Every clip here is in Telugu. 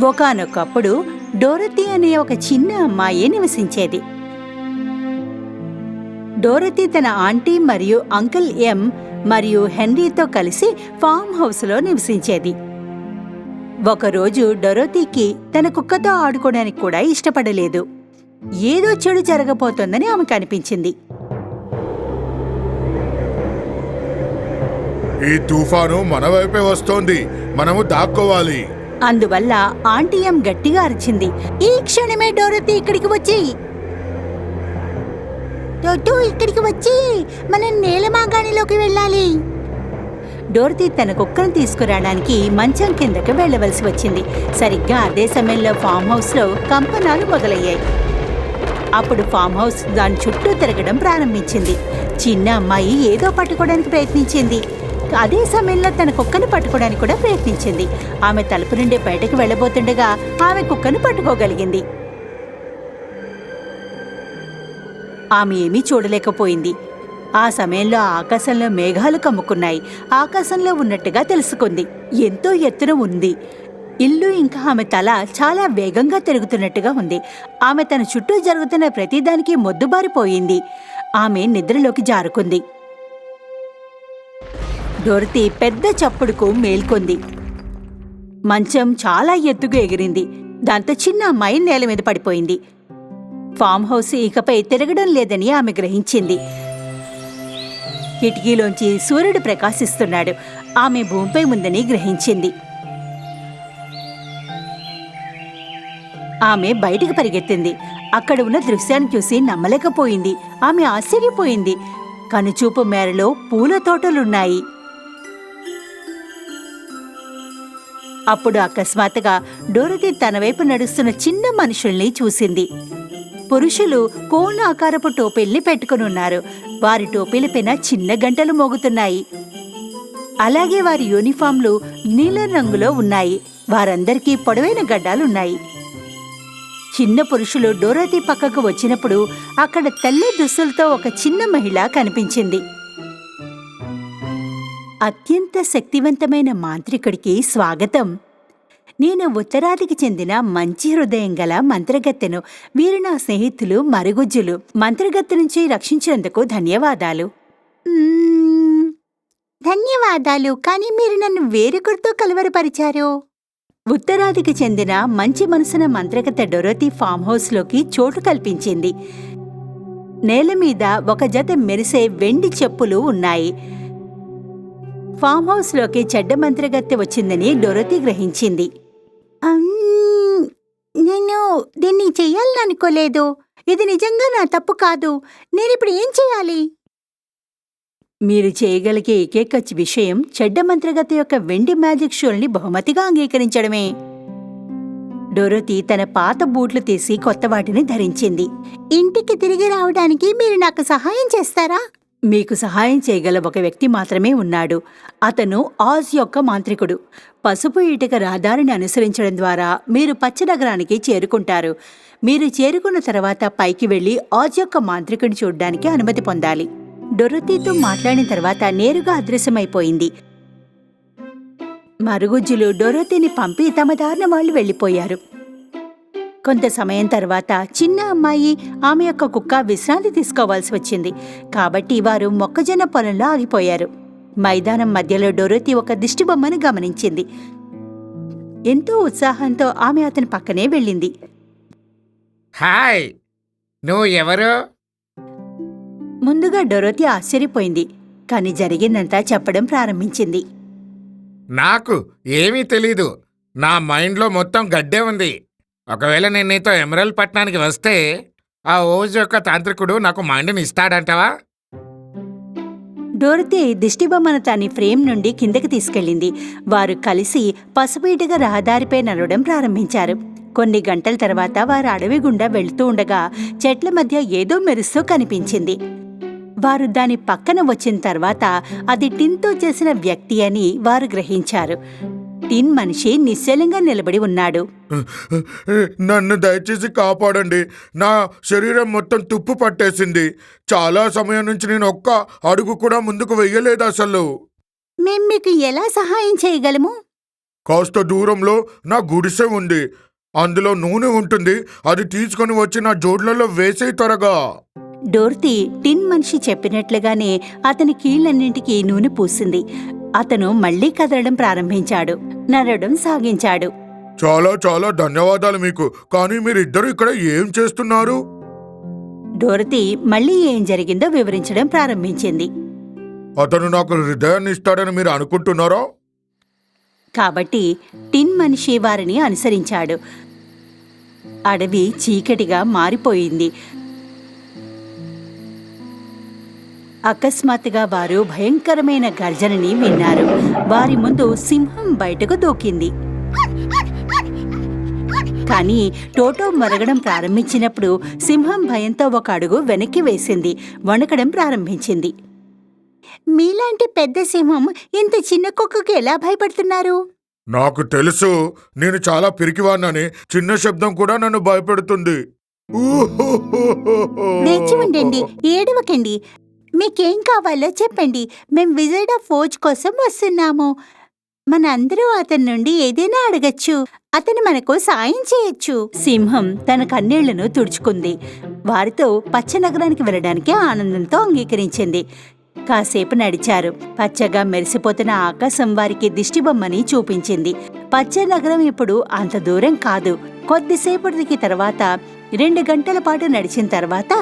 ఒకానొకప్పుడు డోరతీ అనే ఒక చిన్న అమ్మాయి నివసించేది. డోరతీ తన ఆంటీ మరియు అంకుల్ ఎం మరియు హెన్రీతో కలిసి ఫామ్ హౌస్లో నివసించేది. ఒకరోజు డోరతీకి తన కుక్కతో ఆడుకోవడానికి కూడా ఇష్టపడలేదు. ఏదో చెడు జరగబోతోందని ఆమెకు అనిపించింది. ఈ తుఫాను మన వైపే వస్తోంది, మనము దాక్కోవాలి. అందువల్ల ఆంటీ ఎం గట్టిగా అరిచింది, ఈ క్షణమే డోరతీ ఇక్కడికి వచ్చి మనం నేలమాగాణిలోకి వెళ్ళాలి. డోరతీ తన కుక్కను తీసుకురావడానికి మంచం కిందకు వెళ్లవలసి వచ్చింది. సరిగ్గా అదే సమయంలో ఫామ్ హౌస్లో కంపనాలు మొదలయ్యాయి. అప్పుడు ఫామ్ హౌస్ దాని చుట్టూ తిరగడం ప్రారంభించింది. చిన్న అమ్మాయి ఏదో పట్టుకోవడానికి ప్రయత్నించింది. అదే సమయంలో తన కుక్కను పట్టుకోవడానికి కూడా ప్రయత్నించింది. ఆమె తలుపు నుండి బయటకు వెళ్లబోతుండగా ఆమె కుక్కను పట్టుకోగలిగింది. ఆమె ఏమీ చూడలేకపోయింది. ఆ సమయంలో ఆకాశంలో మేఘాలు కమ్ముకున్నాయి. ఆకాశంలో ఉన్నట్టుగా తెలుసుకుంది. ఎంతో ఎత్తున ఉంది ఇల్లు. ఇంకా ఆమె తల చాలా వేగంగా తిరుగుతున్నట్టుగా ఉంది. ఆమె తన చుట్టూ జరుగుతున్న ప్రతిదానికి మొద్దుబారిపోయింది. ఆమె నిద్రలోకి జారుకుంది. డోరతీ పెద్ద చప్పుడుకు మేల్కొంది. మంచం చాలా ఎత్తుగా ఎగిరింది. దాంతో చిన్న అమ్మాయి నేల మీద పడిపోయింది. ఫామ్ హౌస్ ఇకపై తిరగడం లేదని ఆమె గ్రహించింది. కిటికీలోంచి సూర్యుడు ప్రకాశిస్తున్నాడు. ఆమె భూమిపై ఉందని గ్రహించింది. ఆమె బయటికి పరిగెత్తింది. అక్కడ ఉన్న దృశ్యాన్ని చూసి నమ్మలేకపోయింది. ఆమె ఆశ్చర్యపోయింది. కనుచూపు మేరలో పూల తోటలున్నాయి. అప్పుడు అకస్మాత్తుగా డోరతీ తన వైపు నడుస్తున్న చిన్న మనుషుల్ని చూసింది. పురుషులు కోన్ ఆకారపు టోపీల్ని పెట్టుకునున్నారు. వారి టోపీలపైన చిన్న గంటలు మోగుతున్నాయి. అలాగే వారి యూనిఫామ్లు నీలం రంగులో ఉన్నాయి. వారందరికీ పొడవైన గడ్డాలున్నాయి. చిన్న పురుషులు డోరతీ పక్కకు వచ్చినప్పుడు అక్కడ తెల్ల దుస్తులతో ఒక చిన్న మహిళ కనిపించింది. అత్యంత శక్తివంతమైన మాంత్రికుడికి స్వాగతం. నేను ఉత్తరాదికి చెందిన మంచి హృదయం గల మంత్రగత్తెను. వీరు నా స్నేహితులు మరుగుజ్జులు. మంత్రగత్తె నుంచి రక్షించినందుకు ధన్యవాదాలు. ధన్యవాదాలు, కానీ మీరు నన్ను వేరొకరితో కలవరపరిచారు. ఉత్తరాదికి చెందిన మంచి మనసున మంత్రగత్తె డోరతీ ఫామ్ హౌస్లోకి చోటు కల్పించింది. నేల మీద ఒక జత మెరిసే వెండి చెప్పులు ఉన్నాయి. ఫామ్ హౌస్లోకి చెడ్డ మంత్రగత్తె వచ్చిందని డోరతీ గ్రహించింది. నేను దీన్ని చెయ్యాలని అనుకోలేదు. ఇది నిజంగా నా తప్పు కాదు. నేనిప్పుడు ఏం చేయాలి? మీరు చేయగలిగే ఏకైక విషయం చెడ్డ మంత్రగత్తె యొక్క వెండి మ్యాజిక్ షోల్ని బహుమతిగా అంగీకరించడమే. డోరతీ తన పాత బూట్లు తీసి కొత్త వాటిని ధరించింది. ఇంటికి తిరిగి రావడానికి మీరు నాకు సహాయం చేస్తారా? మీకు సహాయం చేయగల ఒక వ్యక్తి మాత్రమే ఉన్నాడు. అతను ఆజ్ యొక్క మాంత్రికుడు. పసుపు ఇటుక రహదారిని అనుసరించడం ద్వారా మీరు పచ్చనగరానికి చేరుకుంటారు. మీరు చేరుకున్న తర్వాత పైకి వెళ్లి ఆజ్ యొక్క మాంత్రికుడిని చూడ్డానికి అనుమతి పొందాలి. డోరతీతో మాట్లాడిన తర్వాత నేరుగా అదృశ్యమైపోయింది. మరుగుజ్జులు డోరతీని పంపి తమ దారిన వాళ్ళు వెళ్లిపోయారు. కొంత సమయం తర్వాత చిన్న అమ్మాయి, ఆమె యొక్క కుక్క విశ్రాంతి తీసుకోవాల్సి వచ్చింది. కాబట్టి వారు మొక్కజొన్న పొలంలో ఆగిపోయారు. మైదానం మధ్యలో డోరతీ ఒక దిష్టిబొమ్మను గమనించింది. ఎంతో ఉత్సాహంతో ఆమె అతని పక్కనే వెళ్ళింది. హాయ్, నువ్వు ఎవరు? ముందుగా డోరతీ ఆశ్చర్యపోయింది, కాని జరిగిందంతా చెప్పడం ప్రారంభించింది. నాకు ఏమీ తెలీదు. నా మైండ్లో మొత్తం గడ్డే ఉంది. ఒకవేళ నేను నీతో ఎమరల్ పట్టణానికి వస్తే ఆ ఓజ్ యొక్క తాంత్రికుడు నాకు మైండ్ని ఇస్తాడంటావా? డోరతీ దిష్టిబొమ్మను తన ఫ్రేమ్ నుండి కిందకి తీసుకెళ్ళింది. వారు కలిసి పసుపీటుగా రహదారిపై నడవడం ప్రారంభించారు. కొన్ని గంటల తర్వాత వారు అడవి గుండా వెళ్తూ ఉండగా చెట్ల మధ్య ఏదో మెరుస్తూ కనిపించింది. వారు దాని పక్కన వచ్చిన తర్వాత అది టిన్తో చేసిన వ్యక్తి అని వారు గ్రహించారు. టిన్ మనిషి నిశ్చలంగా నిలబడి ఉన్నాడు. నన్ను దయచేసి కాపాడండి. నా శరీరం మొత్తం తుప్పు పట్టేసింది. చాలా సమయం నుంచి నేను ఒక్క అడుగు కూడా ముందుకు వెయ్యలేదు అసలు. మేం మీకు ఎలా సహాయం చేయగలము? కాస్త దూరంలో నా గుడిసె ఉంది. అందులో నూనె ఉంటుంది. అది తీసుకొని వచ్చి నా జోడ్లలో వేసే త్వరగా. డోర్తీ టిన్ మనిషి చెప్పినట్లుగానే అతని కీళ్లన్నింటికీ నూనె పూసింది. అతను మళ్లీ కదలడం ప్రారంభించాడు. నడవడం సాగించాడు. చాలా చాలా ధన్యవాదాలు మీకు. కానీ మీరిద్దరు ఇక్కడ ఏం చేస్తున్నారు? డోరతీ మళ్లీ ఏం జరిగిందో వివరించడం ప్రారంభించింది. అతను నాకు హృదయాన్ని ఇస్తాడని మీరు అనుకుంటున్నారా? కాబట్టి టిన్ మనిషి వారిని అనుసరించాడు. అడవి చీకటిగా మారిపోయింది. అకస్మాత్తుగా వారు భయంకరమైన గర్జనని విన్నారు. వారి ముందు సింహం బయటకు దూకింది. కానీ టోటో మొరగడం ప్రారంభించినప్పుడు సింహం భయంతో ఒక అడుగు వెనక్కి వేసింది. వణకడం ప్రారంభించింది. మీలాంటి పెద్ద సింహం ఇంత చిన్న కుక్కకి ఎలా భయపడుతున్నారు? నాకు తెలుసు, నేను చాలా పిరికివాడినని. చిన్న శబ్దం కూడా నన్ను భయపెడుతుంది. వేచి ఉండండి, ఏడవకండి. మీకేం కావాలో చెప్పండి. మేం విజైడ్ ఆఫ్ ఓజ్ కోసం వస్తున్నాము. మనందరూ అతని నుండి ఏదైనా అడగచ్చు. అతను మనకు సాయం చేయొచ్చు. సింహం తన కన్నీళ్లను తుడుచుకుంది. వారితో పచ్చనగరానికి వెళ్ళడానికి ఆనందంతో అంగీకరించింది. కాసేపు నడిచారు. పచ్చగా మెరిసిపోతున్న ఆకాశం వారికి దిష్టిబొమ్మని చూపించింది. పచ్చ నగరం ఇప్పుడు అంత దూరం కాదు. కొద్దిసేపటికి తర్వాత 2 గంటల పాటు నడిచిన తర్వాత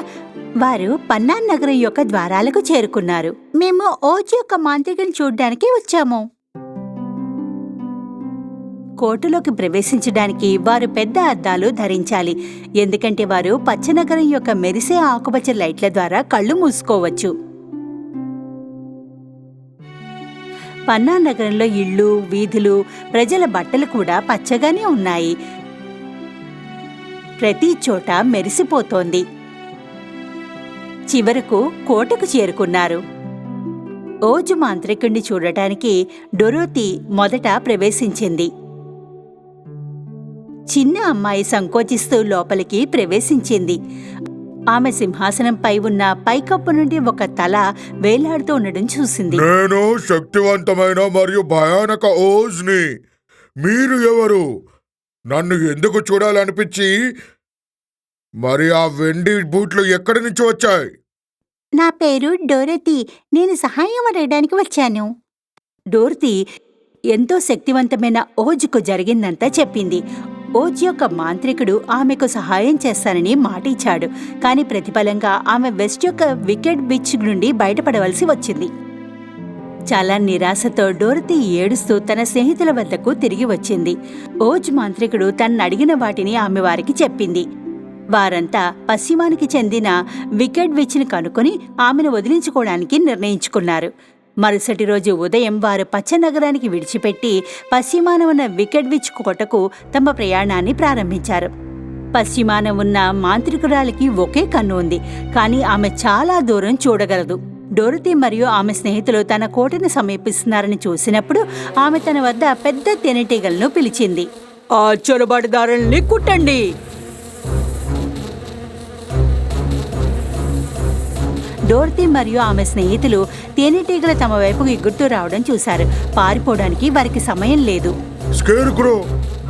వారు పన్నాన్ నగరం యొక్క ద్వారాలకు చేరుకున్నారు. మేము ఓజ్ యొక్క మాంత్రికుని చూడ్డానికి వచ్చాము. కోటలోకి ప్రవేశించడానికి వారు పెద్ద అద్దాలు ధరించాలి. ఎందుకంటే వారు పచ్చనగరం యొక్క మెరిసే ఆకుపచ్చ లైట్ల ద్వారా కళ్ళు మూసుకోవచ్చు. పన్నా నగరంలో ఇళ్ళు, వీధులు, ప్రజల బట్టలు కూడా పచ్చగానే ఉన్నాయి. ప్రతి చోట మెరిసిపోతోంది. చివరకు కోటకు చేరుకున్నారు. ఓజు మాంత్రికుణ్ణి చూడటానికి డొరోతీ మొదట ప్రవేశించింది. చిన్న అమ్మాయి సంకోచిస్తూ లోపలికి ప్రవేశించింది. ఆమె సింహాసనంపై ఉన్న పైకప్పు నుండి ఒక తల వేలాడుతూ ఉండడం చూసింది. నేను శక్తివంతమైన మరియు భయానక ఓజ్ని. మీరు ఎవరు? నన్ను ఎందుకు చూడాలనిపించి? మరి ఆ వెండి బూట్లు ఎక్కడి నుంచి వచ్చాయి? నా పేరు డోరతీ. నేను సహాయం అడగడానికి వచ్చాను. డోరతీ ఎంతో శక్తివంతమైన ఓజ్కు జరిగిందంతా చెప్పింది. ఓజ్ యొక్క మాంత్రికుడు ఆమెకు సహాయం చేస్తానని మాటిచ్చాడు. కానీ ప్రతిఫలంగా ఆమె వెస్ట్ యొక్క వికెట్ బీచ్ నుండి బయటపడవలసి వచ్చింది. చాలా నిరాశతో డోరతీ ఏడుస్తూ తన స్నేహితుల వద్దకు తిరిగి వచ్చింది. ఓజ్ మాంత్రికుడు తనను అడిగిన వాటిని ఆమె వారికి చెప్పింది. వారంతా పశ్చిమానికి చెందిన వికెట్ బీచ్ని కనుక్కొని ఆమెను వదిలించుకోవడానికి నిర్ణయించుకున్నారు. మరుసటి రోజు ఉదయం వారు పచ్చనగరానికి విడిచిపెట్టి పశ్చిమాన ఉన్న వికెట్ బీచ్ కోటకు తమ ప్రయాణాన్ని ప్రారంభించారు. పశ్చిమాన ఉన్న మాంత్రికురాలికి ఒకే కన్ను ఉంది, కానీ ఆమె చాలా దూరం చూడగలదు. డోరతీ మరియు ఆమె స్నేహితులు తన కోటను సమీపిస్తున్నారని చూసినప్పుడు ఆమె తన వద్ద పెద్ద తేనెటీగలను పిలిచింది. ఆ చొరబాటుదారుల్ని కుట్టండి. డోరతీ మరియు ఆమె స్నేహితులు తేనెటీగలు తమ వైపుకు ఎగురుతూ రావడం చూశారు. పారిపోవడానికి వారికి సమయం లేదు. స్కేర్క్రో,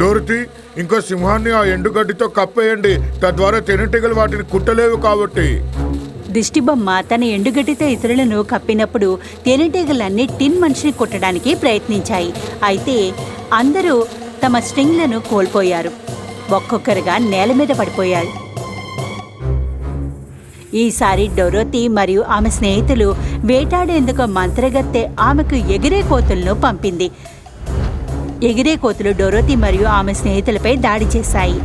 డోరతీ, ఇంకా సింహాన్ని ఆ ఎండుగడ్డితో కప్పేయండి. తద్వారా తేనెటీగలు వాటిని కుట్టలేవు కాబట్టి. దిష్టిబొమ్మ తన ఎండుగడ్డితో ఇతరులను కప్పినప్పుడు తేనెటీగలన్నీ టిన్ మనిషిని కుట్టడానికి ప్రయత్నించాయి. అయితే అందరూ తమ స్ట్రింగ్లను కోల్పోయారు. ఒక్కొక్కరుగా నేల మీద పడిపోయారు. ఈసారి డొరోతీ మరియు ఆమె స్నేహితులు వేటాడేందుకు మంత్రగత్తె ఆమెకు ఎగిరే కోతులను పంపింది. ఎగిరే కోతులు డొరోతీ మరియు ఆమె స్నేహితులపై దాడి చేశాయి.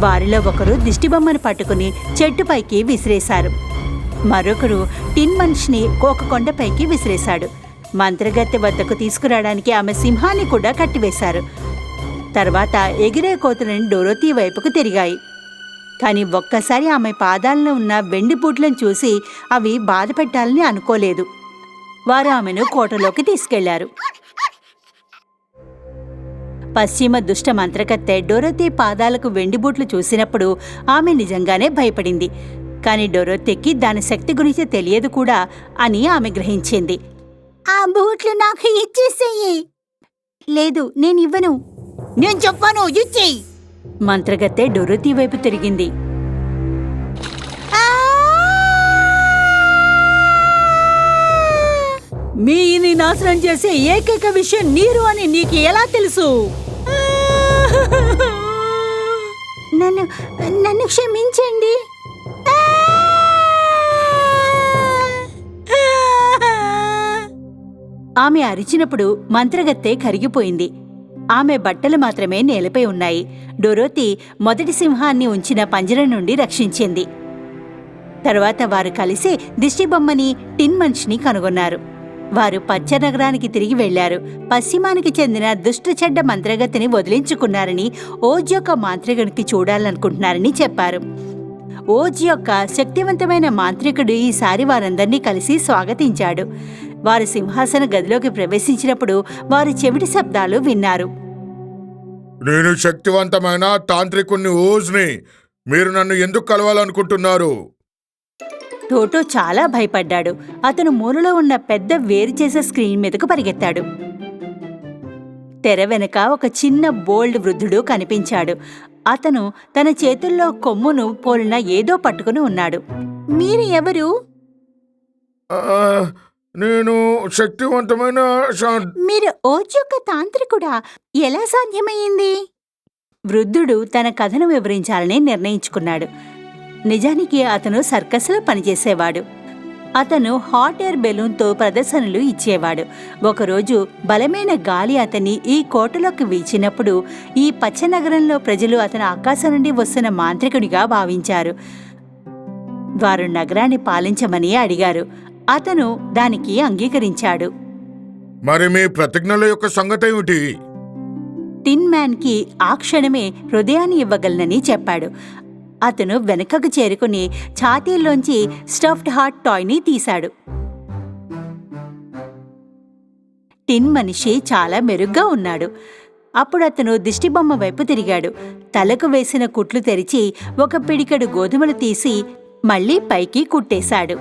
వారిలో ఒకరు దిష్టిబొమ్మను పట్టుకుని చెట్టుపైకి విసిరేశారు. మరొకరు టిన్ మనిషిని ఒక కొండపైకి విసిరేశాడు. మంత్రగత్తె వద్దకు తీసుకురావడానికి ఆమె సింహాన్ని కూడా కట్టివేశారు. తర్వాత ఎగిరే కోతులను డొరోతీ వైపుకు తిరిగాయి. కానీ ఒక్కసారి ఆమె పాదాలను ఉన్న వెండి బూట్లను చూసి అవి బాధ పెట్టాలని అనుకోలేదు. వారు ఆమెను కోటలోకి తీసుకెళ్లారు. పశ్చిమ దుష్ట మంత్రకత్తె డొరోతీ పాదాలకు వెండి బూట్లు చూసినప్పుడు ఆమె నిజంగానే భయపడింది. కానీ డొరోతీకి దాని శక్తి గురించి తెలియదు కూడా అని ఆమె గ్రహించింది. ఆ బూట్లు నాకు ఇచ్చేసేయి, లేదు నేనివ్వను. నేను చెప్పాను ఇచ్చేయి. మంత్రగత్తె డొరోతి వైపు తిరిగింది. మీని నాశనం చేసే ఏకైక విషయం నీరు అని నీకు ఎలా తెలుసు? నన్ను నన్ను క్షమించండి. ఆమె అరిచినప్పుడు మంత్రగత్తె కరిగిపోయింది. ఆమె బట్టలు మాత్రమే నేలపై ఉన్నాయి. డొరోతి మొదటి సింహాన్ని ఉంచిన పంజరం నుండి రక్షించింది. తరువాత వారు కలిసి దిష్టిబొమ్మని, టిన్ మనిషిని కనుగొన్నారు. వారు పచ్చ నగరానికి తిరిగి వెళ్లారు. పశ్చిమానికి చెందిన దుష్ట చెడ్డ మంత్రగతిని వదిలించుకున్నారని, ఓజ్ యొక్క మాంత్రికుడికి చూడాలనుకుంటున్నారని చెప్పారు. ఓజ్ యొక్క శక్తివంతమైన మాంత్రికుడు ఈసారి వారందర్నీ కలిసి స్వాగతించాడు. వారు సింహాసన గదిలోకి ప్రవేశించినప్పుడు వారు చెవిటి శబ్దాలు విన్నారు. నేను శక్తివంతమైన తాంత్రికుణ్ణి ఓజ్ని. మీరు నన్ను ఎందుకు కలవాలనుకుంటున్నారు? టోటో చాలా భయపడ్డాడు. అతను మూలలో ఉన్న పెద్ద వేరు చేసే స్క్రీన్ మీదకు పరిగెత్తాడు. తెర వెనుక ఒక చిన్న బోల్డ్ వృద్ధుడు కనిపించాడు. అతను తన చేతుల్లో కొమ్మును పోలిన ఏదో పట్టుకుని ఉన్నాడు. మీరు ఎవరు? నేను శక్తివంతమైన మీరు ఓజ్ యొక్క తాంత్రికుడా? ఎలా సాధ్యమయ్యింది? వృద్ధుడు తన కథను వివరించాలని నిర్ణయించుకున్నాడు. నిజానికి అతను సర్కస్లో పనిచేసేవాడు. అతను హాట్ ఎయిర్ బెలూన్తో ప్రదర్శనలు ఇచ్చేవాడు. ఒకరోజు బలమైన గాలి అతన్ని ఈ కోటలోకి వీచినప్పుడు ఈ పచ్చ నగరంలో ప్రజలు అతను ఆకాశం నుండి వస్తున్న మాంత్రికుడిగా భావించారు. వారు నగరాన్ని పాలించమని అడిగారు. అతను దానికి అంగీకరించాడు. మరి మీ ప్రతిజ్ఞల యొక్క సంగతేమిటి? టిన్ మ్యాన్కి ఆ క్షణమే హృదయాన్ని ఇవ్వగలనని చెప్పాడు. అతను వెనకకు చేరుకుని ఛాతీల్లోంచి స్టఫ్డ్ హార్ట్ టాయ్ని తీశాడు. టిన్ మనిషి చాలా మెరుగ్గా ఉన్నాడు. అప్పుడు అతను దిష్టిబొమ్మ వైపు తిరిగాడు. తలకు వేసిన కుట్లు తెరిచి ఒక పిడికెడు గోధుమలు తీసి మళ్లీ పైకి కుట్టేశాడు.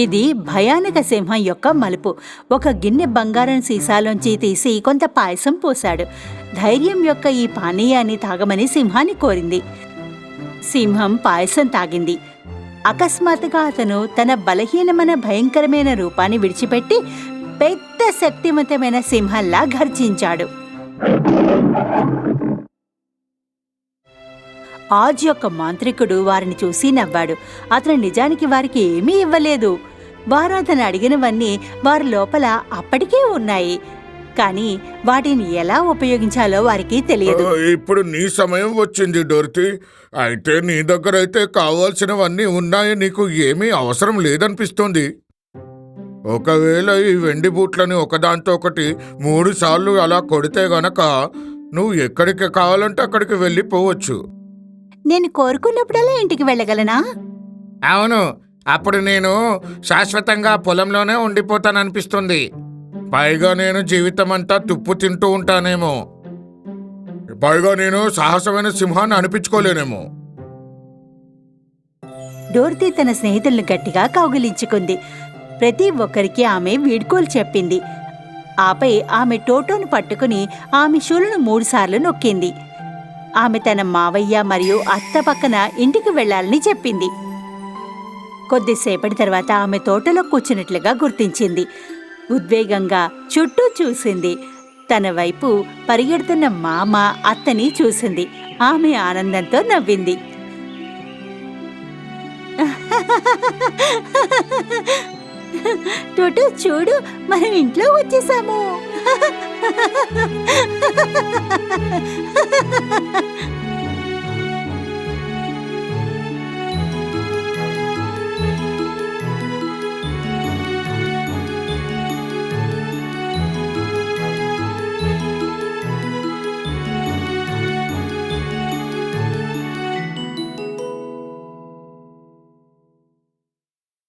ఇది భయానక సింహం యొక్క మలుపు. ఒక గిన్నె బంగారం సీసాలోంచి తీసి కొంత పాయసం పోశాడు. ధైర్యం యొక్క ఈ పానీయాన్ని తాగమని సింహాన్ని కోరింది. సింహం పాయసం తాగింది. అకస్మాత్తుగా అతను తన బలహీనమైన భయంకరమైన రూపాన్ని విడిచిపెట్టి పెద్ద శక్తివంతమైన సింహంలా గర్జించాడు. ఆజ్ యొక్క మాంత్రికుడు వారిని చూసి నవ్వాడు. అతను నిజానికి వారికి ఏమీ ఇవ్వలేదు. వారు అతను అడిగినవన్నీ వారి లోపల అప్పటికే ఉన్నాయి. కానీ వాటిని ఎలా ఉపయోగించాలో వారికి తెలియదు. ఇప్పుడు నీ సమయం వచ్చింది డోర్తి. అయితే నీ దగ్గర అయితే కావాల్సినవన్నీ ఉన్నాయి. నీకు ఏమీ అవసరం లేదనిపిస్తోంది. ఒకవేళ ఈ వెండి బూట్లని ఒకదాంతో ఒకటి 3 సార్లు అలా కొడితే గనక నువ్వు ఎక్కడికి కావాలంటే అక్కడికి వెళ్ళిపోవచ్చు. నేను కోరుకున్నప్పుడల్లా ఇంటికి వెళ్ళగలనా? అవును, అప్పుడు నేను శాశ్వతంగా పొలంలోనే ఉండిపోతాననిపిస్తుంది. పైగా నేను జీవితం అంతా తుప్పు తింటూ ఉంటానేమో. పైగా నేను సాహసమైన సింహాన్ని అనిపించుకోలేనేమో. డోర్తీ తన స్నేహితులను గట్టిగా కౌగిలించుకుంది. ప్రతి ఒక్కరికి ఆమె వీడ్కోలు చెప్పింది. ఆపై ఆమె టోటోను పట్టుకుని ఆమె షూలను 3 సార్లు నొక్కింది. ఆమె తన మావయ్య మరియు అత్త పక్కన ఇంటికి వెళ్లాలని చెప్పింది. కొద్దిసేపటి తర్వాత ఆమె తోటలో కూర్చున్నట్లుగా గుర్తించింది. ఉద్వేగంగా చుట్టూ చూసింది. తన వైపు పరిగెడుతున్న మామ, అత్తని చూసింది. ఆమె ఆనందంతో నవ్వింది. టోటో చూడు, మనం ఇంట్లో వచ్చేసాము.